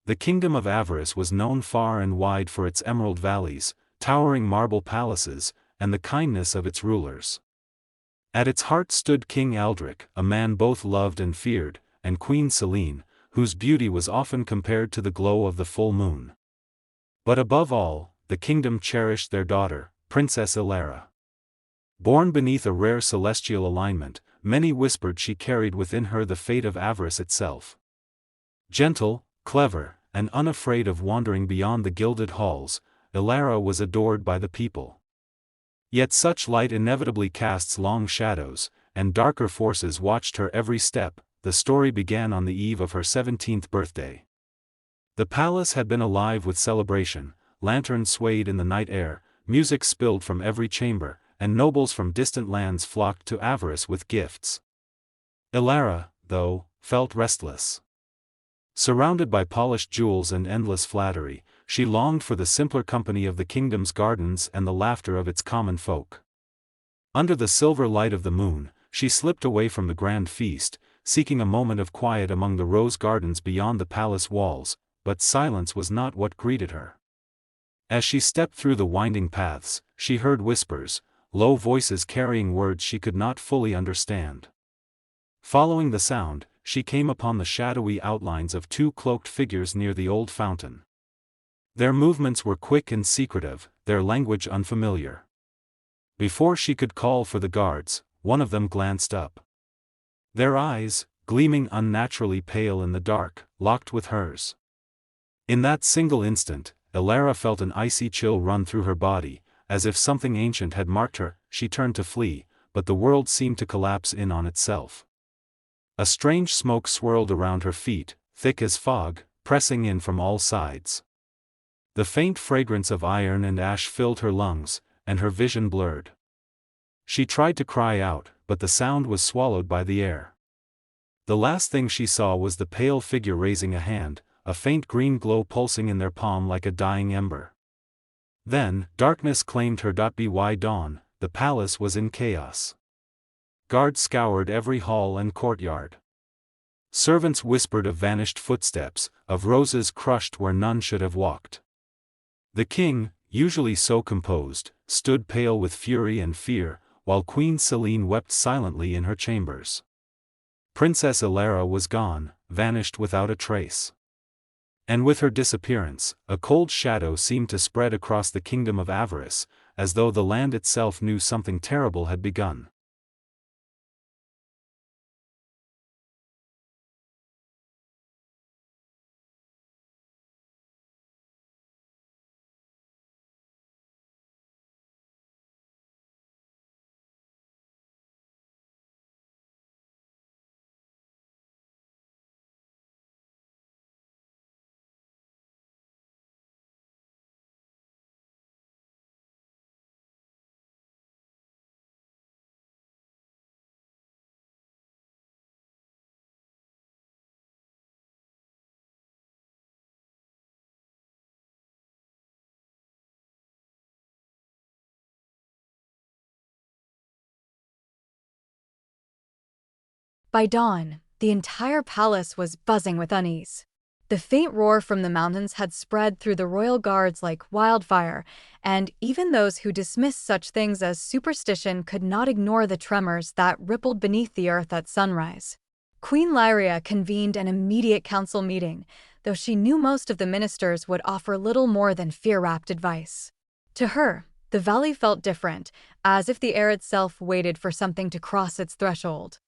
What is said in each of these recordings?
The kingdom of Avarice was known far and wide for its emerald valleys, towering marble palaces, and the kindness of its rulers. At its heart stood King Aldric, a man both loved and feared, and Queen Selene, whose beauty was often compared to the glow of the full moon. But above all, the kingdom cherished their daughter, Princess Lyria. Born beneath a rare celestial alignment, many whispered she carried within her the fate of avarice itself. Gentle, clever, and unafraid of wandering beyond the gilded halls, Lyria was adored by the people. Yet such light inevitably casts long shadows, and darker forces watched her every step. The story began on the eve of her 17th birthday. The palace had been alive with celebration, lanterns swayed in the night air, music spilled from every chamber, and nobles from distant lands flocked to Avarice with gifts. Lyria, though, felt restless. Surrounded by polished jewels and endless flattery, she longed for the simpler company of the kingdom's gardens and the laughter of its common folk. Under the silver light of the moon, she slipped away from the grand feast, seeking a moment of quiet among the rose gardens beyond the palace walls, but silence was not what greeted her. As she stepped through the winding paths, she heard whispers, low voices carrying words she could not fully understand. Following the sound, she came upon the shadowy outlines of two cloaked figures near the old fountain. Their movements were quick and secretive, their language unfamiliar. Before she could call for the guards, one of them glanced up. Their eyes, gleaming unnaturally pale in the dark, locked with hers. In that single instant, Lyria felt an icy chill run through her body, as if something ancient had marked her. She turned to flee, but the world seemed to collapse in on itself. A strange smoke swirled around her feet, thick as fog, pressing in from all sides. The faint fragrance of iron and ash filled her lungs, and her vision blurred. She tried to cry out, but the sound was swallowed by the air. The last thing she saw was the pale figure raising a hand, a faint green glow pulsing in their palm like a dying ember. Then, darkness claimed her. By dawn, the palace was in chaos. Guards scoured every hall and courtyard. Servants whispered of vanished footsteps, of roses crushed where none should have walked. The king, usually so composed, stood pale with fury and fear, while Queen Selene wept silently in her chambers. Princess Lyria was gone, vanished without a trace. And with her disappearance, a cold shadow seemed to spread across the kingdom of Avarice, as though the land itself knew something terrible had begun. By dawn, the entire palace was buzzing with unease. The faint roar from the mountains had spread through the royal guards like wildfire, and even those who dismissed such things as superstition could not ignore the tremors that rippled beneath the earth at sunrise. Queen Lyria convened an immediate council meeting, though she knew most of the ministers would offer little more than fear-wrapped advice. To her, the valley felt different, as if the air itself waited for something to cross its threshold.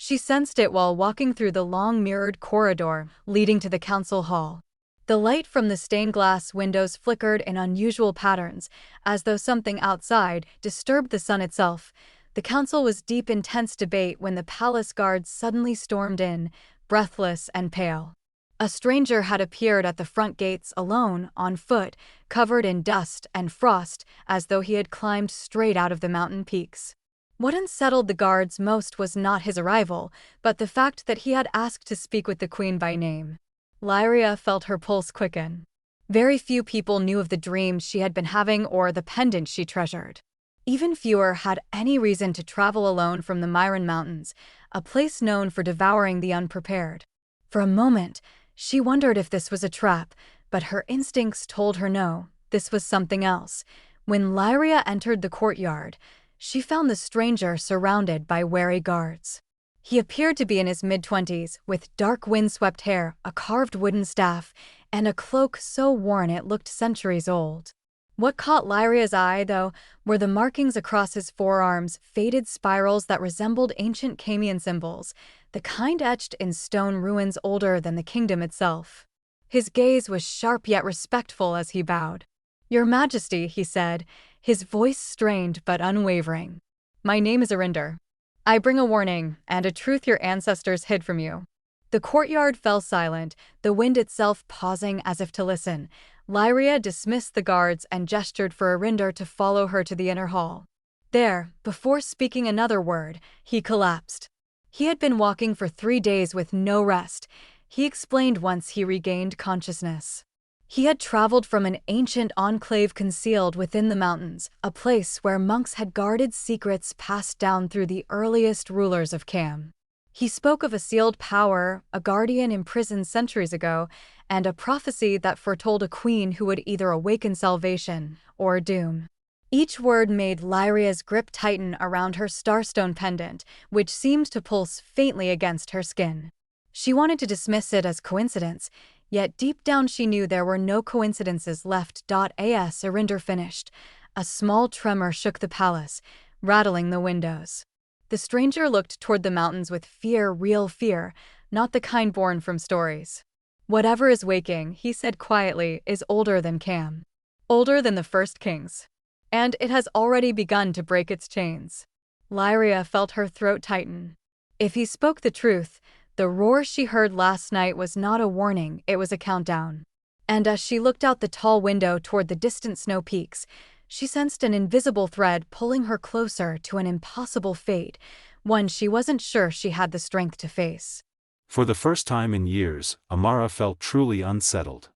She sensed it while walking through the long mirrored corridor leading to the council hall. The light from the stained glass windows flickered in unusual patterns, as though something outside disturbed the sun itself. The council was deep in tense debate when the palace guards suddenly stormed in, breathless and pale. A stranger had appeared at the front gates alone, on foot, covered in dust and frost, as though he had climbed straight out of the mountain peaks. What unsettled the guards most was not his arrival, but the fact that he had asked to speak with the queen by name. Lyria felt her pulse quicken. Very few people knew of the dreams she had been having or the pendant she treasured. Even fewer had any reason to travel alone from the Myron Mountains, a place known for devouring the unprepared. For a moment, She wondered if this was a trap, but her instincts told her no, this was something else. When Lyria entered the courtyard, she found the stranger surrounded by wary guards. He appeared to be in his mid-20s, with dark wind-swept hair, a carved wooden staff, and a cloak so worn it looked centuries old. What caught Lyria's eye, though, were the markings across his forearms, faded spirals that resembled ancient Khamian symbols, the kind etched in stone ruins older than the kingdom itself. His gaze was sharp yet respectful as he bowed. "Your Majesty," he said, his voice strained but unwavering. "My name is Arinder. I bring a warning, and a truth your ancestors hid from you." The courtyard fell silent, the wind itself pausing as if to listen. Lyria dismissed the guards and gestured for Arinder to follow her to the inner hall. There, before speaking another word, he collapsed. He had been walking for 3 days with no rest, he explained once he regained consciousness. He had traveled from an ancient enclave concealed within the mountains, a place where monks had guarded secrets passed down through the earliest rulers of Kham. He spoke of a sealed power, a guardian imprisoned centuries ago, and a prophecy that foretold a queen who would either awaken salvation or doom. Each word made Lyria's grip tighten around her starstone pendant, which seemed to pulse faintly against her skin. She wanted to dismiss it as coincidence, yet deep down she knew there were no coincidences left. As Arinder finished, a small tremor shook the palace, rattling the windows. The stranger looked toward the mountains with fear, real fear, not the kind born from stories. "Whatever is waking," he said quietly, "is older than Kham. Older than the first kings. And it has already begun to break its chains." Lyria felt her throat tighten. If he spoke the truth, the roar she heard last night was not a warning, it was a countdown. And as she looked out the tall window toward the distant snow peaks, she sensed an invisible thread pulling her closer to an impossible fate, one she wasn't sure she had the strength to face. For the first time in years, Amara felt truly unsettled.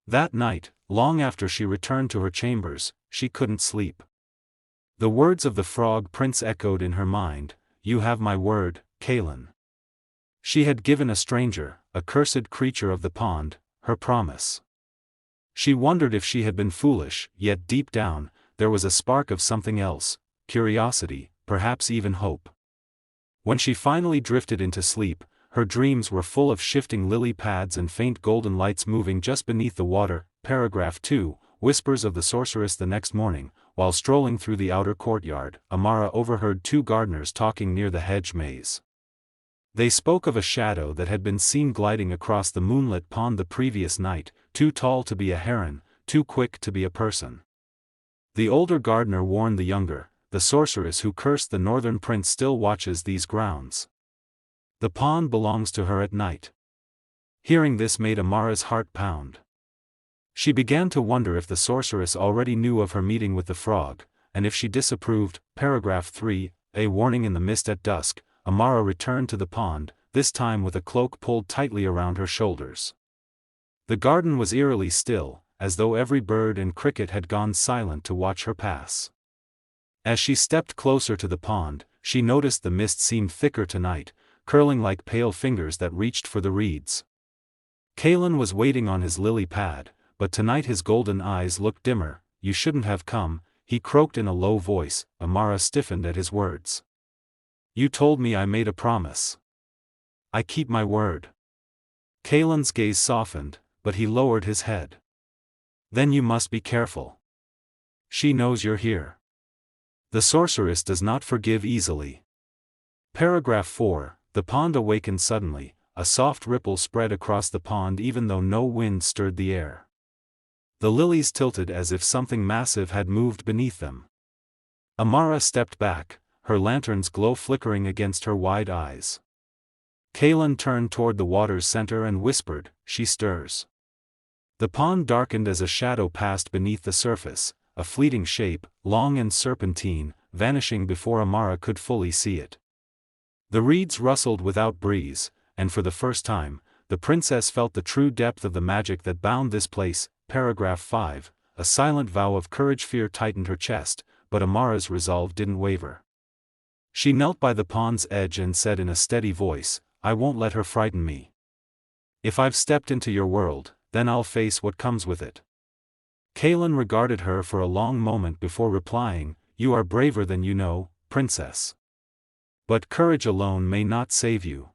That night, long after she returned to her chambers, she couldn't sleep. The words of the frog prince echoed in her mind, "You have my word, Kaelin." She had given a stranger, a cursed creature of the pond, her promise. She wondered if she had been foolish, yet deep down, there was a spark of something else, curiosity, perhaps even hope. When she finally drifted into sleep, her dreams were full of shifting lily pads and faint golden lights moving just beneath the water. Paragraph 2, Whispers of the Sorceress. The next morning, while strolling through the outer courtyard, Amara overheard 2 gardeners talking near the hedge maze. They spoke of a shadow that had been seen gliding across the moonlit pond the previous night, too tall to be a heron, too quick to be a person. The older gardener warned the younger, "The sorceress who cursed the northern prince still watches these grounds. The pond belongs to her at night." Hearing this made Amara's heart pound. She began to wonder if the sorceress already knew of her meeting with the frog, and if she disapproved. Paragraph 3, A warning in the mist at dusk. Amara returned to the pond, this time with a cloak pulled tightly around her shoulders. The garden was eerily still, as though every bird and cricket had gone silent to watch her pass. As she stepped closer to the pond, she noticed the mist seemed thicker tonight, curling like pale fingers that reached for the reeds. Kaelin was waiting on his lily pad, but tonight his golden eyes looked dimmer. "You shouldn't have come," he croaked in a low voice. Amara stiffened at his words. "You told me I made a promise. I keep my word." Kaelin's gaze softened, but he lowered his head. "Then you must be careful. She knows you're here. The sorceress does not forgive easily." Paragraph 4, The pond awakened suddenly, a soft ripple spread across the pond even though no wind stirred the air. The lilies tilted as if something massive had moved beneath them. Amara stepped back, her lantern's glow flickering against her wide eyes. Kaelin turned toward the water's center and whispered, "She stirs." The pond darkened as a shadow passed beneath the surface, a fleeting shape, long and serpentine, vanishing before Amara could fully see it. The reeds rustled without breeze, and for the first time, the princess felt the true depth of the magic that bound this place. Paragraph 5, A silent vow of courage. Fear tightened her chest, but Amara's resolve didn't waver. She knelt by the pond's edge and said in a steady voice, "I won't let her frighten me." If I've stepped into your world, then I'll face what comes with it. Kaelin regarded her for a long moment before replying, "You are braver than you know, princess. But courage alone may not save you."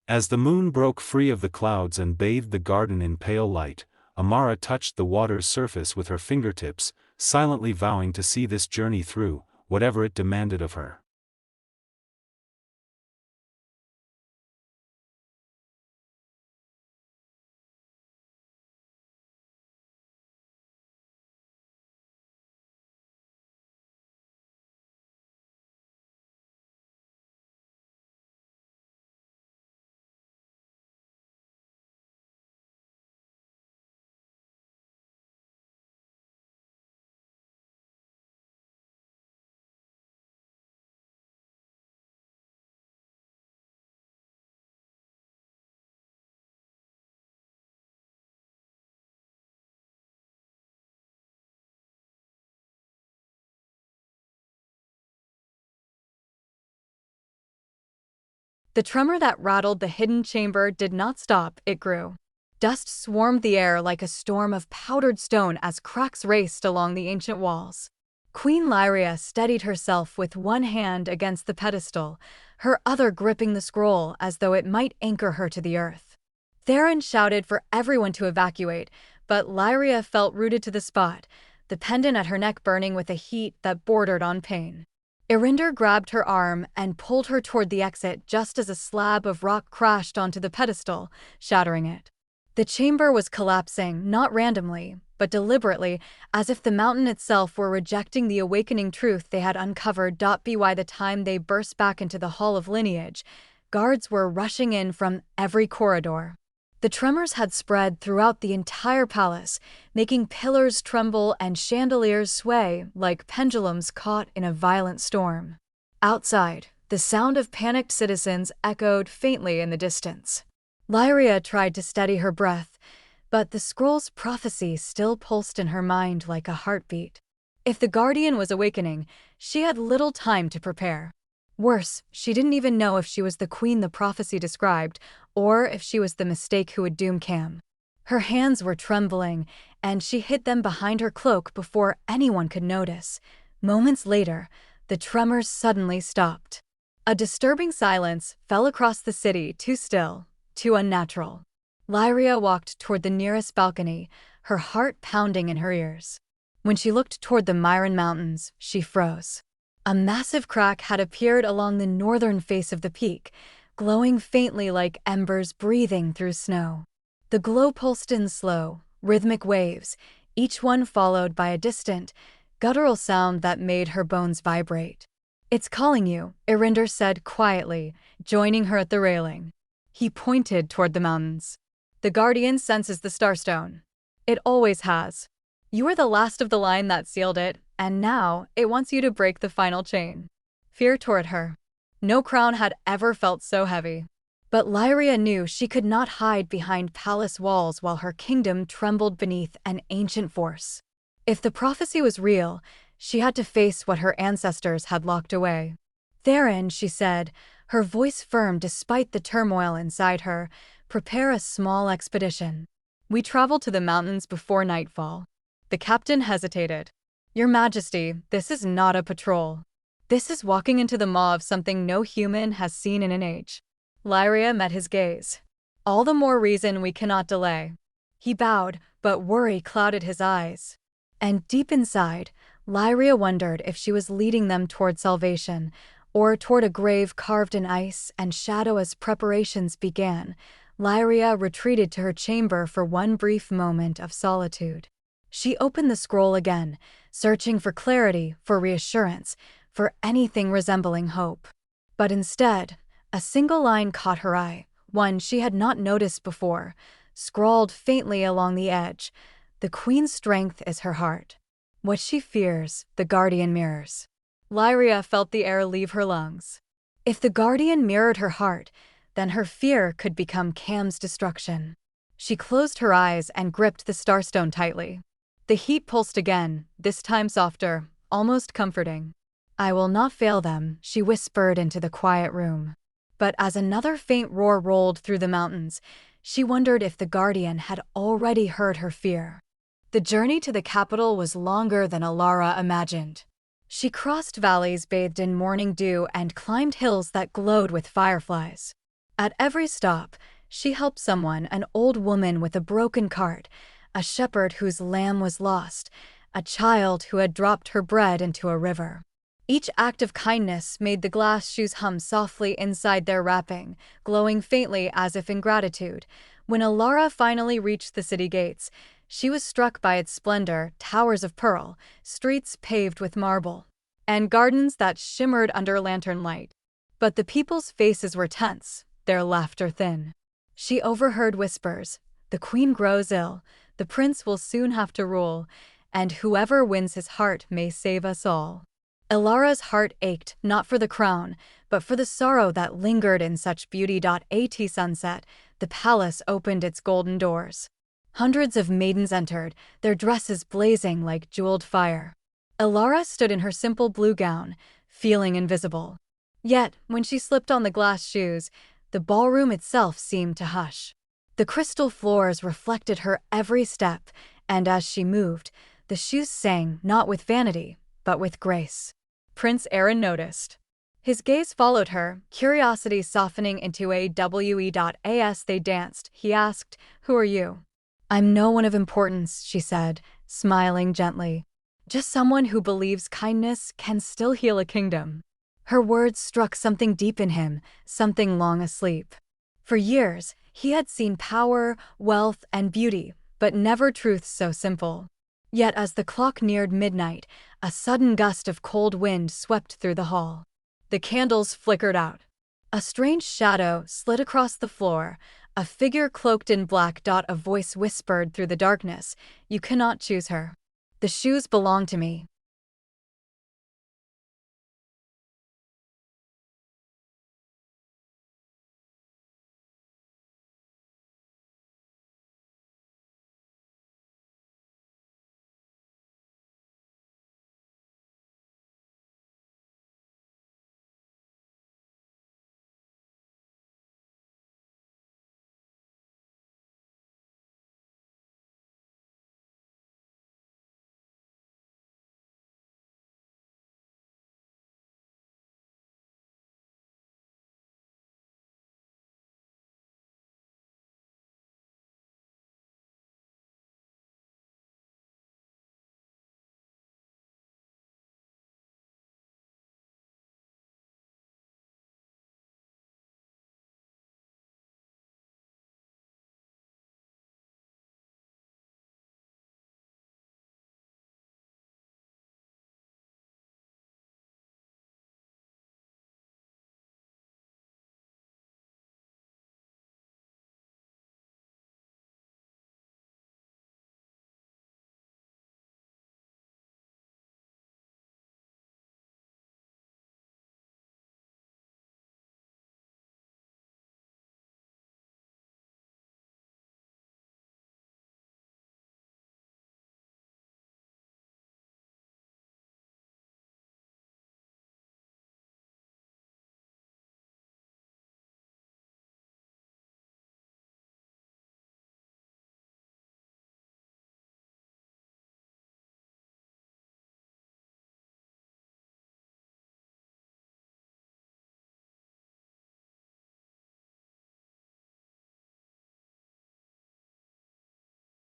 As the moon broke free of the clouds and bathed the garden in pale light, Amara touched the water's surface with her fingertips, silently vowing to see this journey through, whatever it demanded of her. The tremor that rattled the hidden chamber did not stop, it grew. Dust swarmed the air like a storm of powdered stone as cracks raced along the ancient walls. Queen Lyria steadied herself with one hand against the pedestal, her other gripping the scroll as though it might anchor her to the earth. Theron shouted for everyone to evacuate, but Lyria felt rooted to the spot, the pendant at her neck burning with a heat that bordered on pain. Irinder grabbed her arm and pulled her toward the exit just as a slab of rock crashed onto the pedestal, shattering it. The chamber was collapsing, not randomly, but deliberately, as if the mountain itself were rejecting the awakening truth they had uncovered. By the time they burst back into the Hall of Lineage, guards were rushing in from every corridor. The tremors had spread throughout the entire palace, making pillars tremble and chandeliers sway like pendulums caught in a violent storm. Outside, the sound of panicked citizens echoed faintly in the distance. Lyria tried to steady her breath, but the scroll's prophecy still pulsed in her mind like a heartbeat. If the Guardian was awakening, she had little time to prepare. Worse, she didn't even know if she was the queen the prophecy described, or if she was the mistake who would doom Kham. Her hands were trembling, and she hid them behind her cloak before anyone could notice. Moments later, the tremors suddenly stopped. A disturbing silence fell across the city, too still, too unnatural. Lyria walked toward the nearest balcony, her heart pounding in her ears. When she looked toward the Myron Mountains, she froze. A massive crack had appeared along the northern face of the peak, glowing faintly like embers breathing through snow. The glow pulsed in slow, rhythmic waves, each one followed by a distant, guttural sound that made her bones vibrate. "It's calling you," Irinder said quietly, joining her at the railing. He pointed toward the mountains. "The Guardian senses the Starstone. It always has. You were the last of the line that sealed it, and now it wants you to break the final chain." Fear tore at her. No crown had ever felt so heavy. But Lyria knew she could not hide behind palace walls while her kingdom trembled beneath an ancient force. If the prophecy was real, she had to face what her ancestors had locked away. "Theron," she said, her voice firm despite the turmoil inside her, "prepare a small expedition. We travel to the mountains before nightfall." The captain hesitated. "Your Majesty, this is not a patrol. This is walking into the maw of something no human has seen in an age." Lyria met his gaze. "All the more reason we cannot delay." He bowed, but worry clouded his eyes. And deep inside, Lyria wondered if she was leading them toward salvation, or toward a grave carved in ice and shadow. As preparations began, Lyria retreated to her chamber for one brief moment of solitude. She opened the scroll again, searching for clarity, for reassurance, for anything resembling hope. But instead, a single line caught her eye, one she had not noticed before, scrawled faintly along the edge. "The Queen's strength is her heart. What she fears, the Guardian mirrors." Lyria felt the air leave her lungs. If the Guardian mirrored her heart, then her fear could become Kham's destruction. She closed her eyes and gripped the Starstone tightly. The heat pulsed again, this time softer, almost comforting. "I will not fail them," she whispered into the quiet room. But as another faint roar rolled through the mountains, She wondered if the guardian had already heard her fear. The journey to the capital was longer than Alara imagined. She crossed valleys bathed in morning dew and climbed hills that glowed with fireflies. At every stop, she helped someone, an old woman with a broken cart, a shepherd whose lamb was lost, a child who had dropped her bread into a river. Each act of kindness made the glass shoes hum softly inside their wrapping, glowing faintly as if in gratitude. When Alara finally reached the city gates, she was struck by its splendor: towers of pearl, streets paved with marble, and gardens that shimmered under lantern light. But the people's faces were tense, their laughter thin. She overheard whispers: "The queen grows ill, the prince will soon have to rule, and whoever wins his heart may save us all." Alara's heart ached, not for the crown, but for the sorrow that lingered in such beauty. At sunset, the palace opened its golden doors. Hundreds of maidens entered, their dresses blazing like jeweled fire. Alara stood in her simple blue gown, feeling invisible. Yet, when she slipped on the glass shoes, the ballroom itself seemed to hush. The crystal floors reflected her every step, and as she moved, the shoes sang not with vanity, but with grace. Prince Aaron noticed. His gaze followed her, curiosity softening into a "we." As they danced, he asked, "Who are you?" "I'm no one of importance," she said, smiling gently. "Just someone who believes kindness can still heal a kingdom." Her words struck something deep in him, something long asleep. For years, he had seen power, wealth, and beauty, but never truth so simple. Yet as the clock neared midnight, a sudden gust of cold wind swept through the hall. The candles flickered out. A strange shadow slid across the floor, a figure cloaked in black. A voice whispered through the darkness, "You cannot choose her." "The shoes belong to me,"